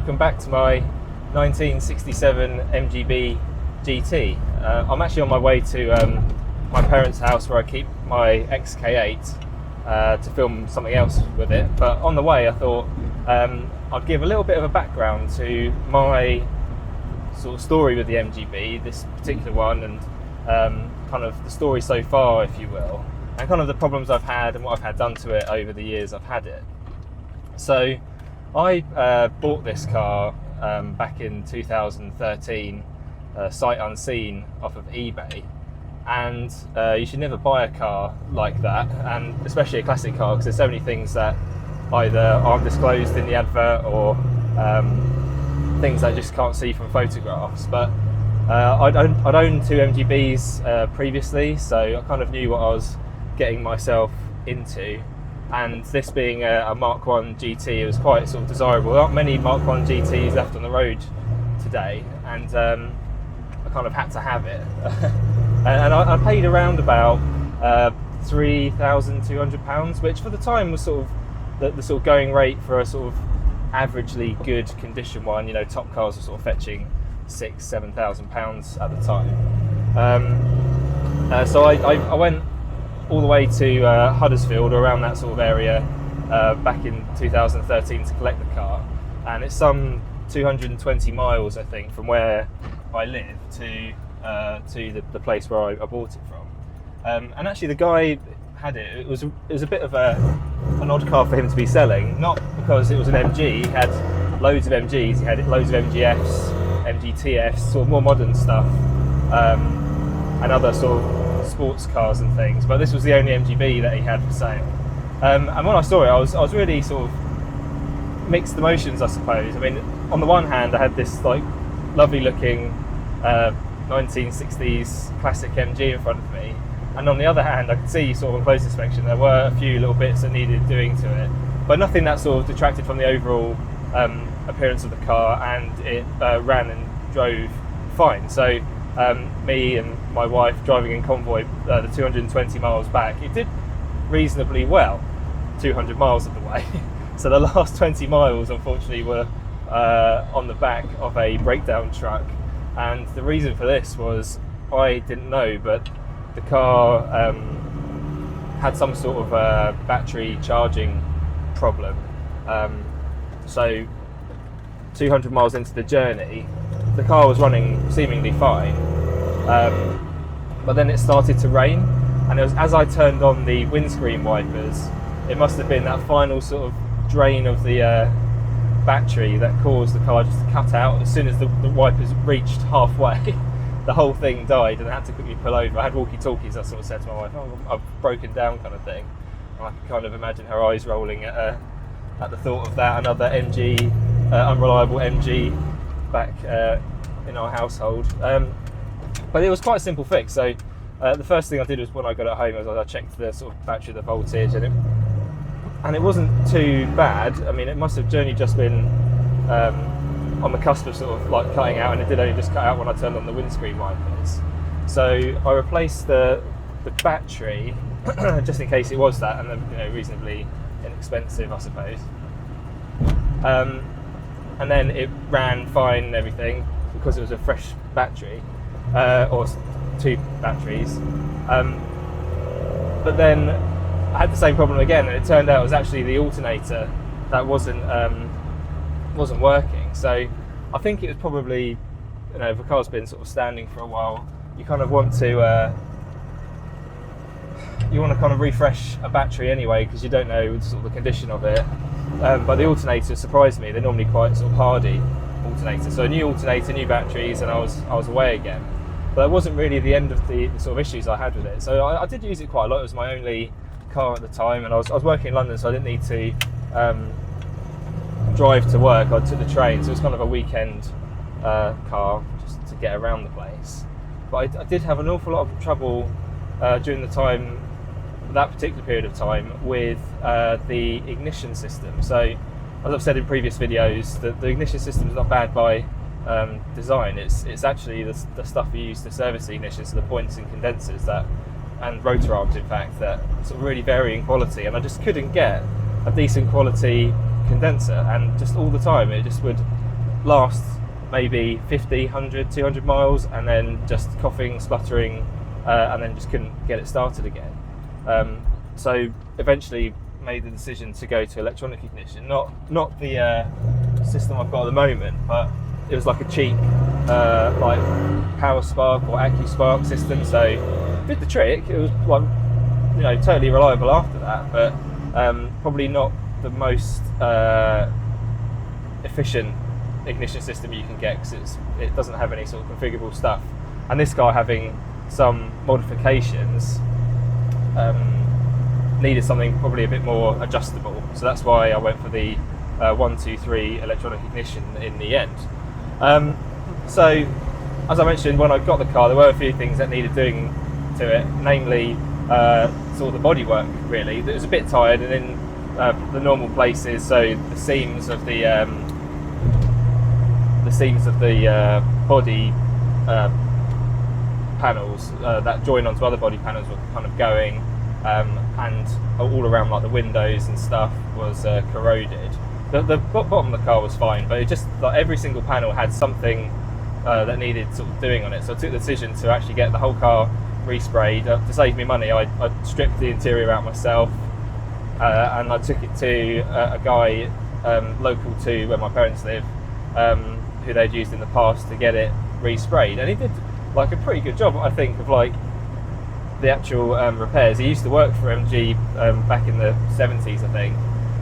welcome back to my 1967 MGB GT. I'm actually on my way to my parents' house where I keep my XK8 to film something else with it, but on the way I thought I'd give a little bit of a background to my sort of story with the MGB, this particular one, and kind of the story so far, if you will, and kind of the problems I've had and what I've had done to it over the years I've had it. So I bought this car back in 2013, sight unseen, off of eBay, and you should never buy a car like that, and especially a classic car, because there's so many things that either aren't disclosed in the advert or things I just can't see from photographs. But I'd owned two MGBs previously, so I kind of knew what I was getting myself into. And this being a Mark 1 GT, it was quite sort of desirable. There aren't many Mark 1 GTs left on the road today, and I kind of had to have it. and I paid around about £3,200, which for the time was sort of the sort of going rate for a sort of averagely good condition one. You know, top cars were sort of fetching £6,000–7,000 at the time. So I went all the way to Huddersfield, or around that sort of area, back in 2013 to collect the car, and it's some 220 miles, I think, from where I live to the place where I bought it from. And actually, the guy had it. It was a bit of an odd car for him to be selling, not because it was an MG. He had loads of MGs. He had loads of MGFs, MGTFs, sort of more modern stuff, and other sort of sports cars and things, but this was the only MGB that he had for sale. And when I saw it, I was really sort of mixed emotions, I suppose. I mean, on the one hand, I had this like lovely looking 1960s classic MG in front of me, and on the other hand, I could see sort of on close inspection there were a few little bits that needed doing to it, but nothing that sort of detracted from the overall appearance of the car, and it ran and drove fine. So me and my wife driving in convoy the 220 miles back, it did reasonably well 200 miles of the way. So the last 20 miles unfortunately were on the back of a breakdown truck, and the reason for this was, I didn't know, but the car had some sort of battery charging problem. So 200 miles into the journey, the car was running seemingly fine, but then it started to rain, and it was as I turned on the windscreen wipers, it must have been that final sort of drain of the battery that caused the car just to cut out. As soon as the wipers reached halfway, the whole thing died, and I had to quickly pull over. I had walkie-talkies. I sort of said to my wife, "Oh, I've broken down," kind of thing. And I could kind of imagine her eyes rolling at the thought of that, another MG, unreliable MG back in our household. But it was quite a simple fix. So the first thing I did was, when I got at home, was I checked the sort of battery, the voltage, and it wasn't too bad. I mean, it must have only just been on the cusp of sort of like cutting out, and it did only just cut out when I turned on the windscreen wipers. So I replaced the battery just in case it was that, and then, you know, reasonably inexpensive, I suppose. And then it ran fine and everything because it was a fresh battery, or two batteries. But then I had the same problem again, and it turned out it was actually the alternator that wasn't working. So I think it was probably, you know, if a car's been sort of standing for a while, you kind of want to kind of refresh a battery anyway, because you don't know sort of the condition of it. But the alternator surprised me. They're normally quite sort of hardy alternators. So a new alternator, new batteries, and I was away again. But that wasn't really the end of the sort of issues I had with it. So I did use it quite a lot. It was my only car at the time, and I was working in London, so I didn't need to drive to work. I took the train, so it was kind of a weekend car just to get around the place. But I did have an awful lot of trouble during the time, that particular period of time, with the ignition system. So as I've said in previous videos, the ignition system is not bad by design. It's actually the stuff you use to service the ignition, so the points and condensers and rotor arms, in fact, that sort of really vary in quality, and I just couldn't get a decent quality condenser, and just all the time it just would last maybe 50, 100, 200 miles, and then just coughing, spluttering, and then just couldn't get it started again. So eventually made the decision to go to electronic ignition, not the system I've got at the moment, but it was like a cheap like Power Spark or AccuSpark system, so it did the trick. It was like, you know, totally reliable after that, but probably not the most efficient ignition system you can get, because it doesn't have any sort of configurable stuff. And this car, having some modifications, needed something probably a bit more adjustable, so that's why I went for the 123 electronic ignition in the end. So as I mentioned, when I got the car, there were a few things that needed doing to it, namely sort of the bodywork. Really, it was a bit tired, and in the normal places, so the seams of the body panels that join onto other body panels were kind of going, and all around, like the windows and stuff, was corroded. The bottom of the car was fine, but it just, like, every single panel had something that needed sort of doing on it. So I took the decision to actually get the whole car resprayed. To save me money, I stripped the interior out myself, and I took it to a guy local to where my parents live, who they'd used in the past, to get it resprayed, and he did like a pretty good job, I think, of like the actual repairs. He used to work for MG back in the 70s, I think,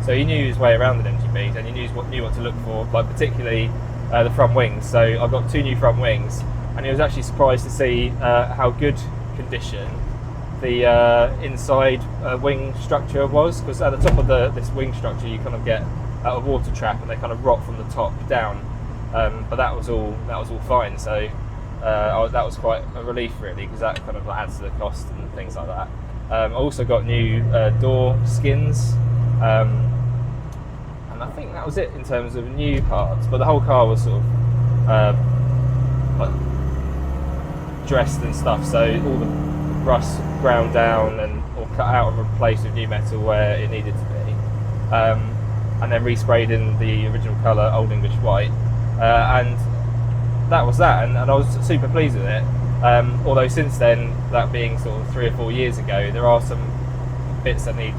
so he knew his way around the MGBs, and he knew what to look for, like particularly the front wings. So I got 2 new front wings, and he was actually surprised to see how good condition the inside wing structure was, because at the top of this wing structure you kind of get a water trap, and they kind of rot from the top down, but that was all fine. So that was quite a relief, really, because that kind of adds to the cost and things like that. I also got new door skins, and I think that was it in terms of new parts, but the whole car was sort of like dressed and stuff, so all the rust ground down or cut out and replaced with new metal where it needed to be, and then resprayed in the original colour, Old English White, and that was that, and I was super pleased with it. Although since then, that being sort of 3 or 4 years ago, there are some bits that need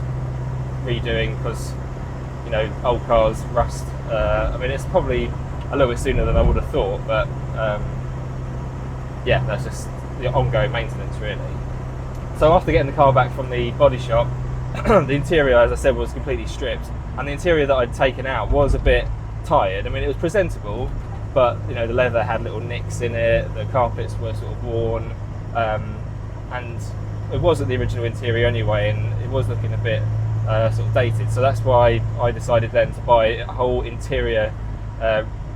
redoing, because, you know, old cars rust. I mean, it's probably a little bit sooner than I would have thought, but yeah, that's just the ongoing maintenance, really. So after getting the car back from the body shop, the interior, as I said, was completely stripped, and the interior that I'd taken out was a bit tired. I mean, it was presentable, but, you know, the leather had little nicks in it, the carpets were sort of worn, and it wasn't the original interior anyway, and it was looking a bit sort of dated. So that's why I decided then to buy a whole interior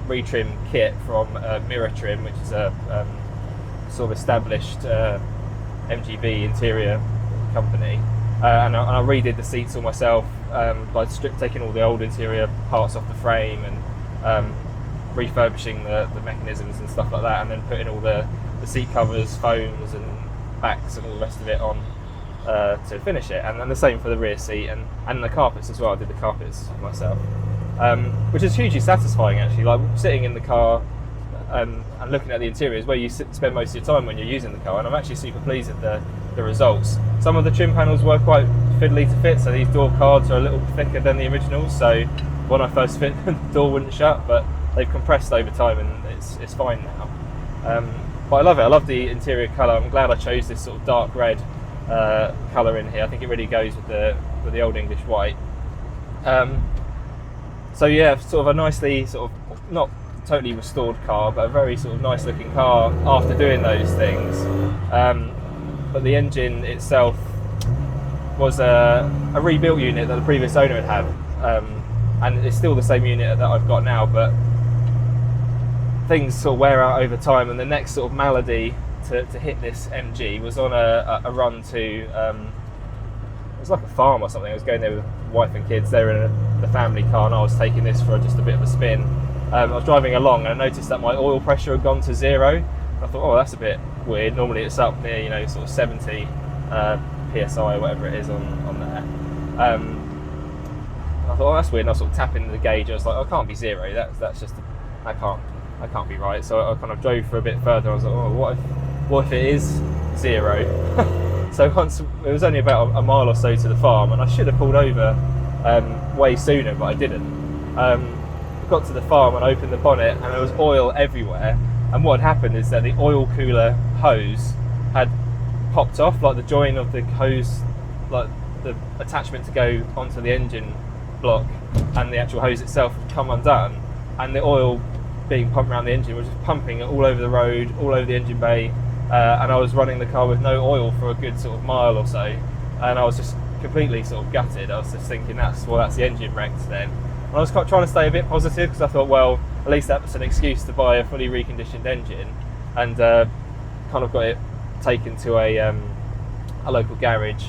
retrim kit from Mirror Trim, which is a sort of established MGB interior company, and I redid the seats all myself, by taking all the old interior parts off the frame and refurbishing the mechanisms and stuff like that, and then putting all the seat covers, foams and backs and all the rest of it on to finish it, and then the same for the rear seat and the carpets as well. I did the carpets myself, which is hugely satisfying, actually. Like, sitting in the car and looking at the interior is where you spend most of your time when you're using the car, and I'm actually super pleased with the results. Some of the trim panels were quite fiddly to fit, so these door cards are a little thicker than the originals, so when I first fit the door wouldn't shut, but they've compressed over time and it's fine now. But I love it. I love the interior colour. I'm glad I chose this sort of dark red colour in here. I think it really goes with the Old English White. So yeah, sort of a nicely, sort of not totally restored car, but a very sort of nice looking car after doing those things. But the engine itself was a rebuilt unit that the previous owner had, and it's still the same unit that I've got now, but things sort of wear out over time, and the next sort of malady to hit this MG was on a run to, it was like a farm or something. I was going there with wife and kids. They were in the family car, and I was taking this for just a bit of a spin. I was driving along, and I noticed that my oil pressure had gone to 0. I thought, oh, that's a bit weird. Normally it's up near, you know, sort of 70 PSI or whatever it is on there. I thought, oh, that's weird, and I was sort of tapping the gauge. I was like, oh, it can't be 0, that's just that can't be right. So I kind of drove for a bit further. I was like, oh, what if it is 0? So once it was only about a mile or so to the farm, and I should have pulled over way sooner, but I didn't. Got to the farm and opened the bonnet, and there was oil everywhere. And what had happened is that the oil cooler hose had popped off, like the join of the hose, like the attachment to go onto the engine block, and the actual hose itself had come undone, and the oil being pumped around the engine was just pumping all over the road, all over the engine bay, and I was running the car with no oil for a good sort of mile or so, and I was just completely sort of gutted. I was just thinking, that's the engine wrecked then. And I was trying to stay a bit positive, because I thought, well, at least that was an excuse to buy a fully reconditioned engine, and kind of got it taken to a local garage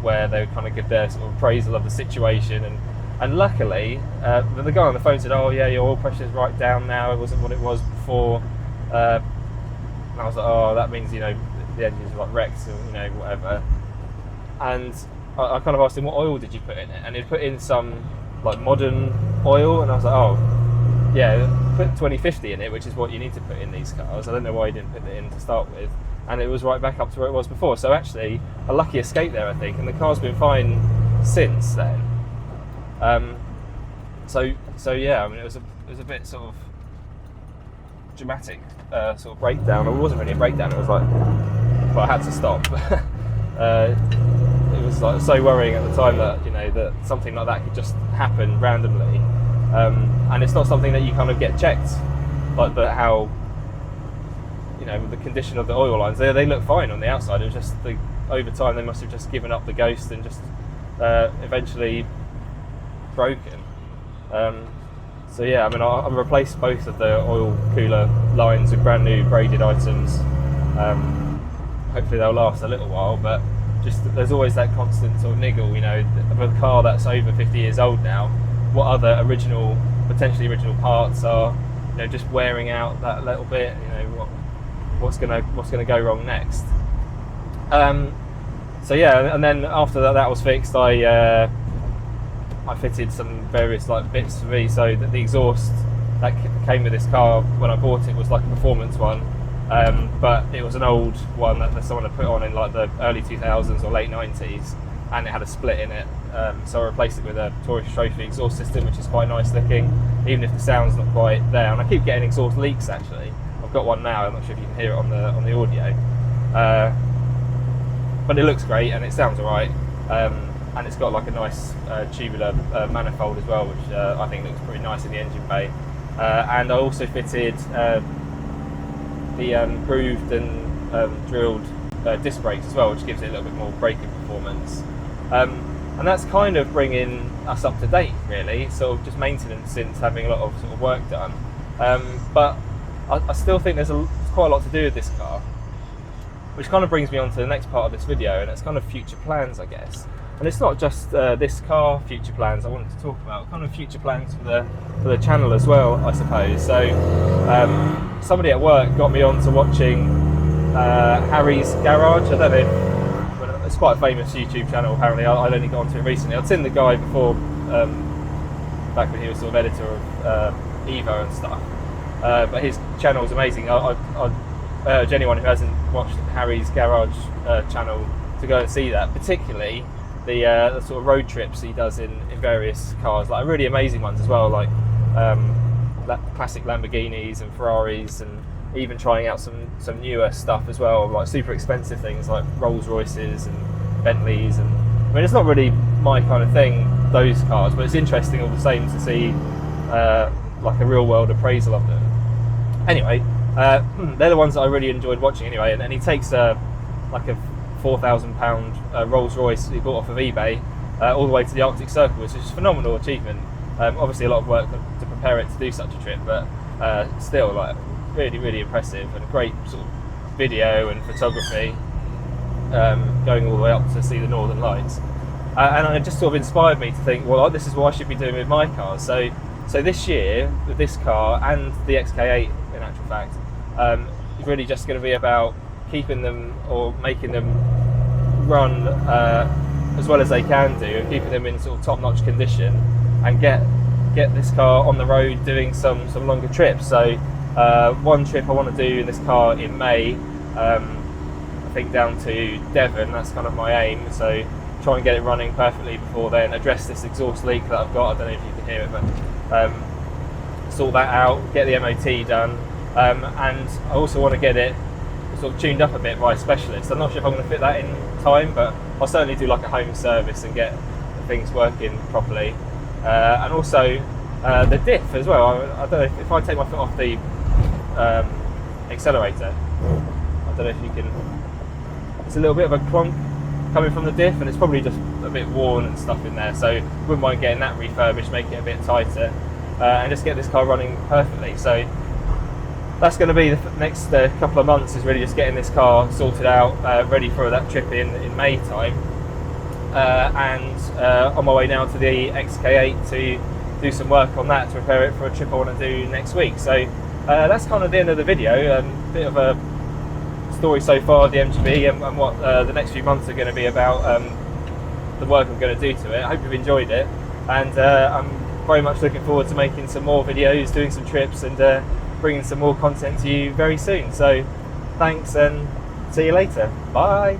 where they would kind of give their sort of appraisal of the situation, and luckily the guy on the phone said, oh yeah, your oil pressure is right down now, it wasn't what it was before, and I was like, oh, that means, you know, the engine's like wrecked, or, you know, whatever. And I kind of asked him, what oil did you put in it? And he'd put in some like modern oil, and I was like, oh yeah, put 2050 in it, which is what you need to put in these cars. I don't know why he didn't put it in to start with, and it was right back up to where it was before. So actually a lucky escape there, I think, and the car's been fine since then. So yeah, I mean, it was a bit sort of dramatic sort of breakdown. It wasn't really a breakdown, it was like, well, I had to stop. It was like so worrying at the time that, you know, that something like that could just happen randomly, and it's not something that you kind of get checked, like how, you know, the condition of the oil lines, they look fine on the outside. It was just over time they must have just given up the ghost and just eventually broken. So yeah, I mean, I've replaced both of the oil cooler lines with brand new braided items. Hopefully they'll last a little while, but just there's always that constant sort of niggle, you know, of a car that's over 50 years old now. What other potentially original parts are, you know, just wearing out that little bit? You know, what's gonna go wrong next? So yeah, and then after that was fixed, I fitted some various like bits for me. So that the exhaust that came with this car when I bought it was like a performance one. But it was an old one that someone had put on in like the early 2000s or late 90s, and it had a split in it, so I replaced it with a Tourist Trophy exhaust system, which is quite nice looking, even if the sound's not quite there. And I keep getting exhaust leaks actually. I've got one now, I'm not sure if you can hear it on the audio, but it looks great and it sounds alright, and it's got like a nice tubular manifold as well, which I think looks pretty nice in the engine bay. And I also fitted the grooved and drilled disc brakes as well, which gives it a little bit more braking performance. And that's kind of bringing us up to date, really, sort of just maintenance since having a lot of sort of work done. But I still think there's quite a lot to do with this car, which kind of brings me on to the next part of this video, and it's kind of future plans, I guess. And it's not just this car future plans I wanted to talk about, kind of future plans for the channel as well, I suppose. So somebody at work got me on to watching Harry's Garage. I don't know, it's quite a famous YouTube channel apparently. I'd only got onto it recently. I'd seen the guy before, back when he was sort of editor of Evo and stuff. But his channel is amazing. I'd urge anyone who hasn't watched Harry's Garage channel to go and see that, particularly the sort of road trips he does in various cars, like really amazing ones as well, like classic Lamborghinis and Ferraris, and even trying out some newer stuff as well, like super expensive things like Rolls Royces and Bentleys. And I mean, it's not really my kind of thing, those cars, but it's interesting all the same to see like a real world appraisal of them. Anyway, they're the ones that I really enjoyed watching anyway. And then he takes like a £4,000 Rolls Royce he bought off of eBay all the way to the Arctic Circle, which is a phenomenal achievement. Obviously a lot of work to prepare it to do such a trip, but still, like, really, really impressive, and a great sort of video and photography, going all the way up to see the Northern Lights. And it just sort of inspired me to think, well, this is what I should be doing with my cars. So this year, with this car and the XK8 in actual fact, it's really just going to be about keeping them, or making them run as well as they can do, and keeping them in sort of top-notch condition, and get get this car on the road doing some longer trips. So one trip I want to do in this car in May, I think down to Devon. That's kind of my aim. So try and get it running perfectly before then, address this exhaust leak that I've got. I don't know if you can hear it, but sort that out, get the MOT done, and I also want to get it sort of tuned up a bit by a specialist. I'm not sure if I'm going to fit that in time, but I'll certainly do like a home service and get things working properly. And also the diff as well. I don't know if I take my foot off the accelerator, I don't know if you can, it's a little bit of a clonk coming from the diff, and it's probably just a bit worn and stuff in there, so wouldn't mind getting that refurbished, making it a bit tighter, and just get this car running perfectly. So that's going to be the next couple of months, is really just getting this car sorted out, ready for that trip in May time, and on my way now to the XK8 to do some work on that to prepare it for a trip I want to do next week. So that's kind of the end of the video. Bit of a story so far of the MGB and what the next few months are going to be about, the work I'm going to do to it. I hope you've enjoyed it, and I'm very much looking forward to making some more videos, doing some trips, and bringing some more content to you very soon. So thanks, and see you later. Bye.